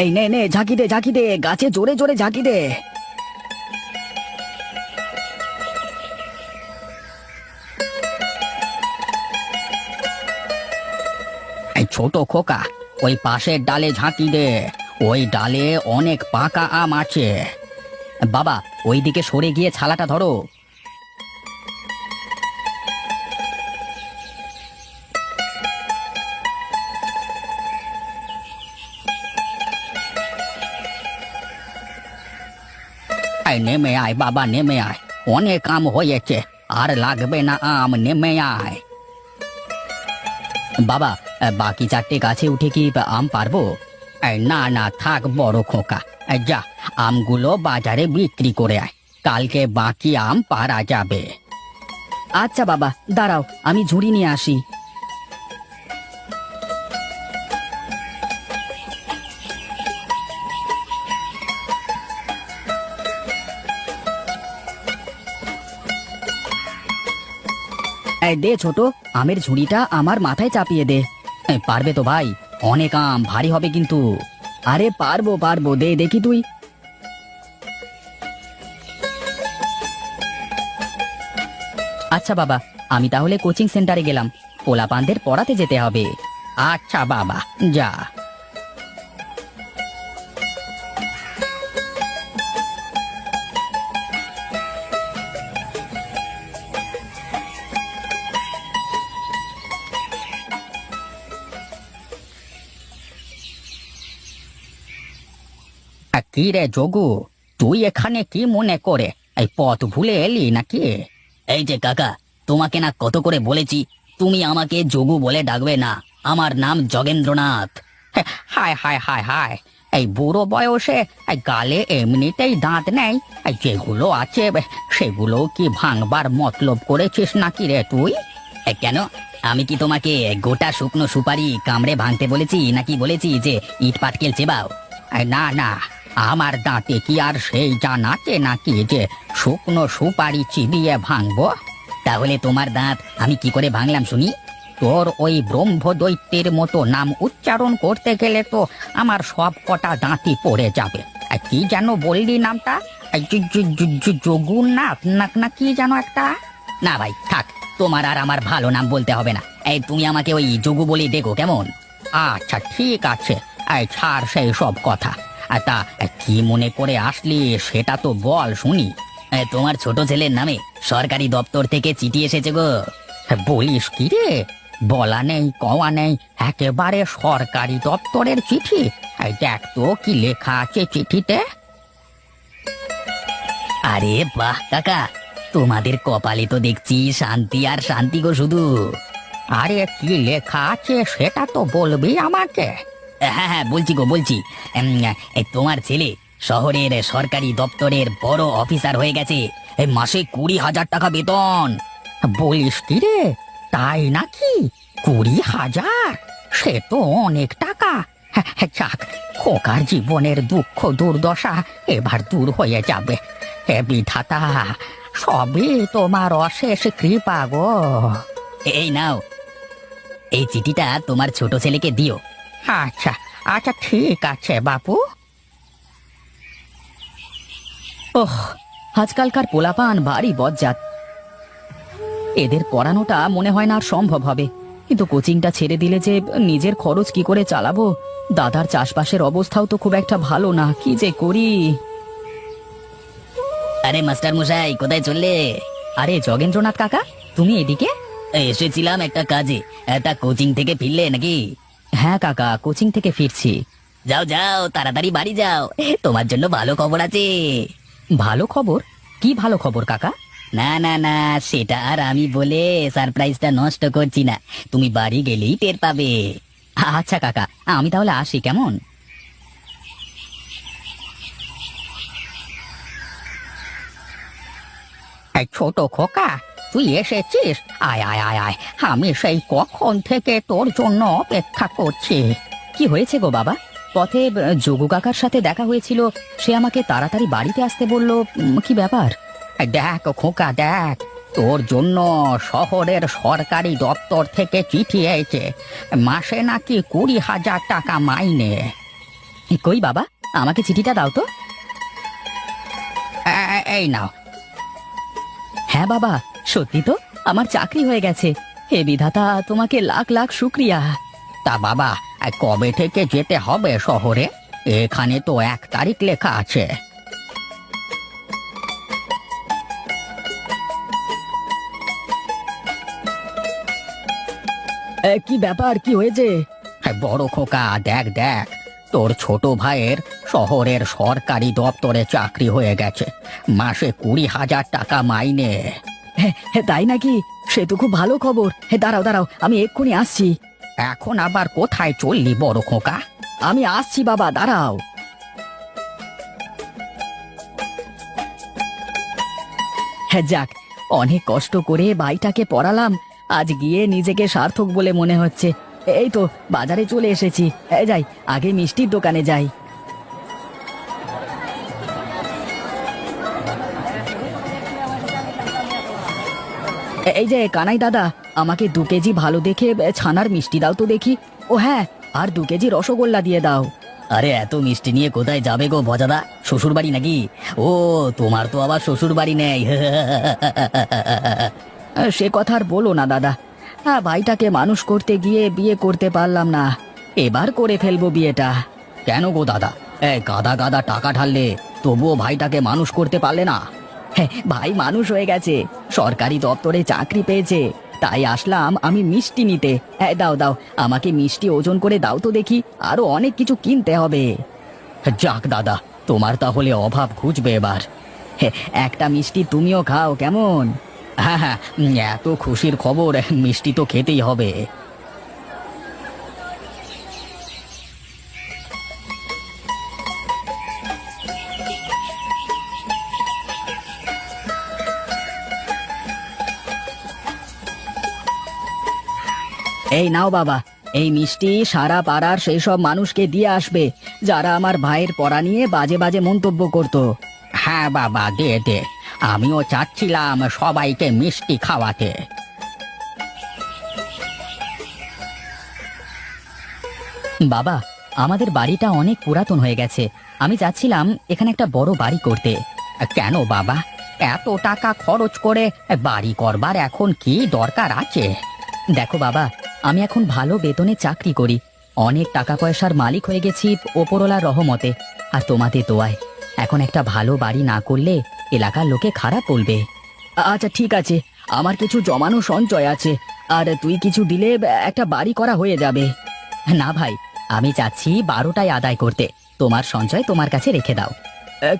এই নে নে, ঝাঁকি দে গাছে জোরে জোরে ঝাঁকি দে। এই ছোট খোকা, ওই পাশের ডালে ঝাঁকি দে। ওই ডালে অনেক পাকা আম আছে। বাবা, ওই দিকে সরে গিয়ে ছালাটা ধরো। এই নেমে আয় বাবা, নেমে আয়। অনেক আম হয়েছে, আর লাগবে না আম, নেমে আয়। বাবা, বাকি চারটে গাছে উঠে কি আম পারবো? না না, থাক বড় খোকা। যা, আমগুলো বাজারে বিক্রি করে আয়। কালকে বাকি আম পারা যাবে। আচ্ছা বাবা, দাঁড়াও, আমি ঝুড়ি নিয়ে আসি। এই দে ছোট, আমের ঝুড়িটা আমার মাথায় চাপিয়ে দে। পারবে তো ভাই? অনেক আম, ভারী হবে কিন্তু। আরে পারবো পারবো, দে দেখি তুই। আচ্ছা বাবা, আমি তাহলে কোচিং সেন্টারে গেলাম। পোলাপানদের পড়াতে যেতে হবে। আচ্ছা বাবা, যা। কি রে যোগু, তুই এখানে কি মনে করে? এই পথ ভুলে এলি নাকি? এই যে কাকা, তোমাকে না কত করে বলেছি তুমি আমাকে যোগু বলে ডাকবে না। আমার নাম যোগেন্দ্রনাথ। হায় হায় হায় হায়, এই বুড়ো বয়সে এই গালে এমনিতেই দাঁত নেই, এই যেগুলো আছে সেগুলো কি ভাঙবার মতলব করেছিস নাকি রে তুই? কেন, আমি কি তোমাকে গোটা শুকনো সুপারি কামড়ে ভাঙতে বলেছি, নাকি বলেছি যে ইট পাটকেল চেবাও? না না, আমার দাঁতে কি আর সেই জান আছে নাকি যে শুকনো সুপারি চিবিয়ে ভাঙবো? তাহলে তোমার দাঁত আমি কি করে ভাঙলাম শুনি? তোর ওই ব্রহ্মদৈত্যের মতো নাম উচ্চারণ করতে গেলে তো আমার সব কটা দাঁতই পড়ে যাবে। কি যেন বললি নামটা? যোগুনাথ না কি যেন একটা? না ভাই থাক, তোমার আর আমার ভালো নাম বলতে হবে না। এই তুমি আমাকে ওই যোগু বলি ডেকো কেমন? আচ্ছা ঠিক আছে, এই ছাড় সেই সব কথা। তা কি মনে করে আসলি সেটা তো বল শুনি। তোমার ছোট ছেলের নামে সরকারি দপ্তর থেকে চিঠি এসেছে গো। বলিস কি রে? বলা নেই কওয়া নেই, একেবারে সরকারি দপ্তরের চিঠি। এই দেখ তো কি লেখা আছে চিঠিতে। আরে বাহ কাকা, তোমাদের কপালে তো দেখছি শান্তি আর শান্তি গো শুধু। আরে কি লেখা আছে সেটা তো বলবি আমাকে। হ্যাঁ হ্যাঁ, বলছি গো বলছি। তোমার ছেলে শহরের সরকারি দপ্তরের বড় অফিসার হয়ে গেছে। মাসে 20,000 টাকা বেতন। বলিস কি রে? তাই নাকি? 20,000? সে তো অনেক টাকা। যাক, খোকার জীবনের দুঃখ দুর্দশা এবার দূর হয়ে যাবে। হে বিধাতা, সবই তোমার অশেষ কৃপা গো। এই নাও, এই চিঠিটা তোমার ছোট ছেলেকে দিও। আচ্ছা আচ্ছা, ঠিক আছে বাপু। ওহ, আজকালকার পোলাপান ভারী বজ্জাত। এদের পড়ানোটা মনে হয় না আর সম্ভব হবে। কিন্তু কোচিংটা ছেড়ে দিলে যে নিজের খরচ কি করে চালাবো? দাদার চাষবাসের অবস্থাও তো খুব একটা ভালো না, কি যে করি। আরে মাস্টার মশাই, কোথায় চললে? আরে যোগেন্দ্রনাথ কাকা, তুমি এদিকে? এসেছিলাম একটা কাজে। তা কোচিং থেকে ফিরলে নাকি? হ্যাঁ কাকা, কোচিং থেকে ফিরছি। যাও যাও, তাড়াতাড়ি বাড়ি যাও, তোমার জন্য ভালো খবর আছে। ভালো খবর? কি ভালো খবর কাকা? না না না, সেটা আর আমি বলে সারপ্রাইজটা নষ্ট করছি না। তুমি বাড়ি গেলেই টের পাবে। আচ্ছা কাকা, আমি তাহলে আসি কেমন? এই ছোট খোকা, তুই এসেছিস? আয় আয় আয় আয়, আমি সেই কখন থেকে তোর জন্য অপেক্ষা করছি। কি হয়েছে গো বাবা? পথে যোগু কাকার সাথে দেখা হয়েছিল, সে আমাকে তাড়াতাড়ি বাড়িতে আসতে বলল। কি ব্যাপার? দেখ খোকা দেখ, তোর জন্য শহরের সরকারি দপ্তর থেকে চিঠি এসেছে। মাসে নাকি 20,000 টাকা মাইনে। কই বাবা, আমাকে চিঠিটা দাও তো। এই নাও। হ্যাঁ বাবা, সত্যি তো আমার চাকরি হয়ে গেছে। হে বিধাতা, তোমাকে লাখ লাখ শুক্রিয়া। তা বাবা, কবে থেকে যেতে হবে শহরে? এখানে তো 1 তারিখ লেখা আছে। কি ব্যাপার, কি হয়েছে? বড় খোকা, দেখ দেখ, তোর ছোট ভাইয়ের শহরের সরকারি দপ্তরে চাকরি হয়ে গেছে। মাসে 20,000 টাকা মাইনে। তাই নাকি? সে তো খুব ভালো খবর। দাঁড়াও দাঁড়াও, আমি এক্ষুনি আসছি। এখন আবার কোথায় চললি বড় খোকা? আমি আসছি বাবা, দাঁড়াও। যাক, অনেক কষ্ট করে ভাইটাকে পড়ালাম, আজ গিয়ে নিজেকে সার্থক বলে মনে হচ্ছে। এই তো বাজারে চলে এসেছি। যাই, আগে মিষ্টির দোকানে যাই। এই যে কানাই দাদা, আমাকে 2 কেজি ভালো দেখে ছানার মিষ্টি দাও তো দেখি। ও হ্যাঁ, আর 2 কেজি রসগোল্লা দিয়ে দাও। আরে এত মিষ্টি নিয়ে কোথায় যাবে গো ভজাদা? শ্বশুর বাড়ি নাকি? ও, তোমার তো আবার শ্বশুর বাড়ি নেই। সে কথা আর বলো না দাদা। ভাইটাকে মানুষ করতে গিয়ে বিয়ে করতে পারলাম না। এবার করে ফেলবো বিয়েটা। কেন গো দাদা, গাদা গাদা টাকা ঢাললে তবুও ভাইটাকে মানুষ করতে পারলে না? ভাই মানুষ হয়ে গেছে, সরকারি দপ্তরে চাকরি পেয়েছে, তাই আসলাম আমি মিষ্টি নিতে। দাও দাও, আমাকে মিষ্টি ওজন করে দাও তো দেখি, আরো অনেক কিছু কিনতে হবে। যাক দাদা, তোমার তাহলে অভাব ঘুচবে এবার। একটা মিষ্টি তুমিও খাও কেমন? হ্যাঁ হ্যাঁ, এত খুশির খবর, মিষ্টি তো খেতেই হবে। এই নাও বাবা, এই মিষ্টি সারা পাড়ার সেই সব মানুষকে দিয়ে আসবে যারা আমার ভাইয়ের পড়া নিয়ে বাজে বাজে মন্তব্য করত। হ্যাঁ বাবা, দে দে, আমিও চাচ্ছিলাম সবাইকে মিষ্টি খাওয়াতে। বাবা, আমাদের বাড়িটা অনেক পুরাতন হয়ে গেছে, আমি চাচ্ছিলাম এখানে একটা বড় বাড়ি করতে। কেন বাবা, এত টাকা খরচ করে বাড়ি করবার এখন কি দরকার আছে? দেখো বাবা, আমি এখন ভালো বেতনে চাকরি করি, অনেক টাকা পয়সার মালিক হয়ে গেছি ওপরওয়ালার রহমতে। আর তোমাদের দোয়ায় এখন একটা ভালো বাড়ি না করলে এলাকার লোকে খারাপ বলবে। আচ্ছা ঠিক আছে, আমার কিছু জমানো সঞ্চয় আছে, আর তুই কিছু দিলে একটা বাড়ি করা হয়ে যাবে। না ভাই, আমি চাচ্ছি 12টায় আদায় করতে, তোমার সঞ্চয় তোমার কাছে রেখে দাও।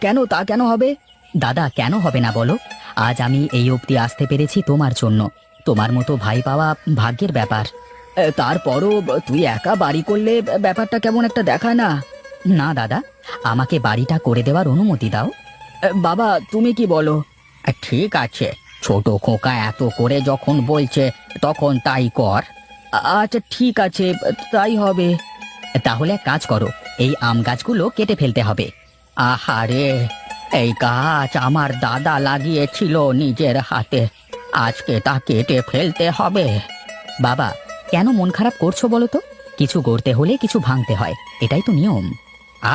কেন, তা কেন হবে? দাদা, কেন হবে না বলো? আজ আমি এই অবধি আসতে পেরেছি তোমার জন্য। তোমার মতো ভাই পাওয়া ভাগ্যের ব্যাপার। তারপরও তুই একা বাড়ি করলে ব্যাপারটা কেমন একটা দেখায় না? না দাদা, আমাকে বাড়িটা করে দেওয়ার অনুমতি দাও। বাবা, তুমি কি বলো? ঠিক আছে, ছোট খোকা এত করে যখন বলছে তখন তাই কর। আচ্ছা ঠিক আছে, তাই হবে। তাহলে এক কাজ করো, এই আম গাছগুলো কেটে ফেলতে হবে। আহারে, এই গাছ আমার দাদা লাগিয়েছিল নিজের হাতে, আজকে তা কেটে ফেলতে হবে। বাবা, কেন মন খারাপ করছো বলো তো? কিছু গড়তে হলে কিছু ভাঙতে হয়, এটাই তো নিয়ম।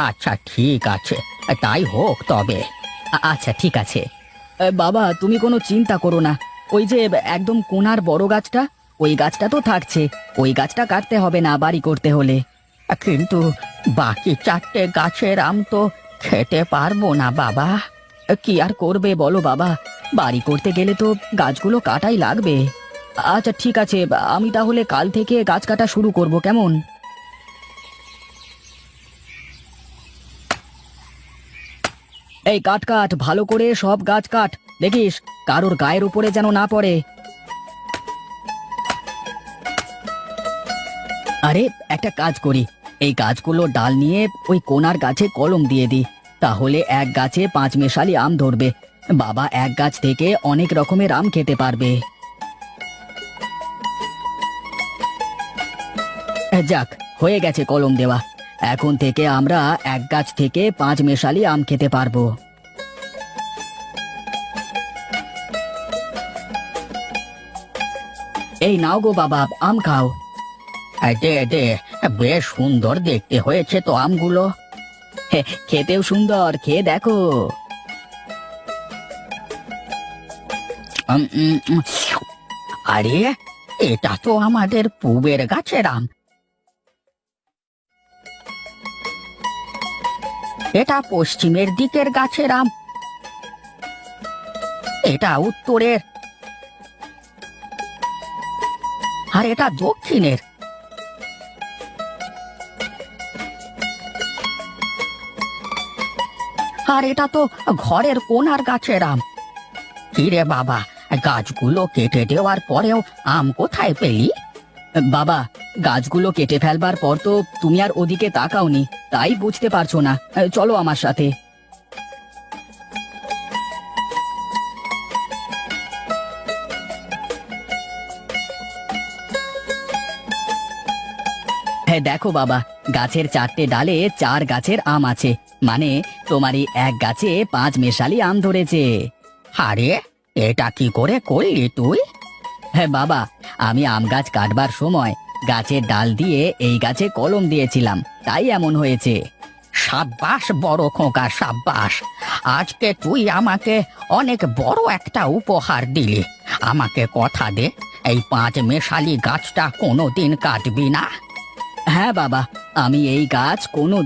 আচ্ছা ঠিক আছে, তাই হোক তবে। আচ্ছা ঠিক আছে। বাবা, তুমি কোনো চিন্তা করো না, ওই যে একদম কোণার বড় গাছটা, ওই গাছটা তো থাকছে, ওই গাছটা কাটতে হবে না বাড়ি করতে হলে। কিন্তু বাকি 4টে গাছের আম তো খেতে পারবো না বাবা। কি আর করবে বলো বাবা, বাড়ি করতে গেলে তো গাছগুলো কাটাই লাগবে। আচ্ছা ঠিক আছে, আমি তাহলে কাল থেকে গাছ কাটা শুরু করব, কেমন? এই কাট কাট, ভালো করে সব গাছ কাট, দেখিস কারোর গায়ের উপরে যেন না পড়ে। আরে একটা কাজ করি, এই গাছগুলো ডাল নিয়ে ওই কোনার গাছে কলম দিয়ে দিই, তাহলে এক গাছে 5 মেশালি আম ধরবে, বাবা এক গাছ থেকে অনেক রকমের আম খেতে পারবে। যাক, হয়ে গেছে কলম দেওয়া, এখন থেকে আমরা এক গাছ থেকে 5 মেশালি আম খেতে পারবো। এই নাও গো বাবা, আম খাও। দে দে, বেশ সুন্দর দেখতে হয়েছে তো আমগুলো। খেতেও সুন্দর, খেয়ে দেখো। উম, উম, উম, আরে এটা তো আমাদের পুবের গাছের আম। এটা পশ্চিমের দিকের গাছের আম। এটা উত্তরের। আর এটা দক্ষিণের। আর এটা তো ঘরের কোণার গাছের আম। কিরে বাবা, গাছগুলো কেটে দেওয়ার পরেও আম কোথায় পেলি? বাবা, গাছগুলো কেটে ফেলবার পর তো তুমি আর ওদিকে তাকাওনি, তাই বুঝতে পারছো না। চলো আমার সাথে। হ্যাঁ দেখো বাবা, গাছের 4টে ডালে 4 গাছের আম আছে, মানে তোমারই এক গাছে 5 মেশালি আম ধরেছে। আরে এটা কি করে করলি তুই? হ্যাঁ বাবা, আমি আম গাছ কাটবার সময় গাছের ডাল দিয়ে এই গাছে কলম দিয়েছিলাম, তাই এমন হয়েছে। সাব্বাস বড় খোকা, সাব্বাস। আজকে তুই আমাকে অনেক বড় একটা উপহার দিলি। আমাকে কথা দে, এই 5 মেশালি গাছটা কোনোদিন কাটবি না। হ্যাঁ বাবা, আমি এই গাছ কোনো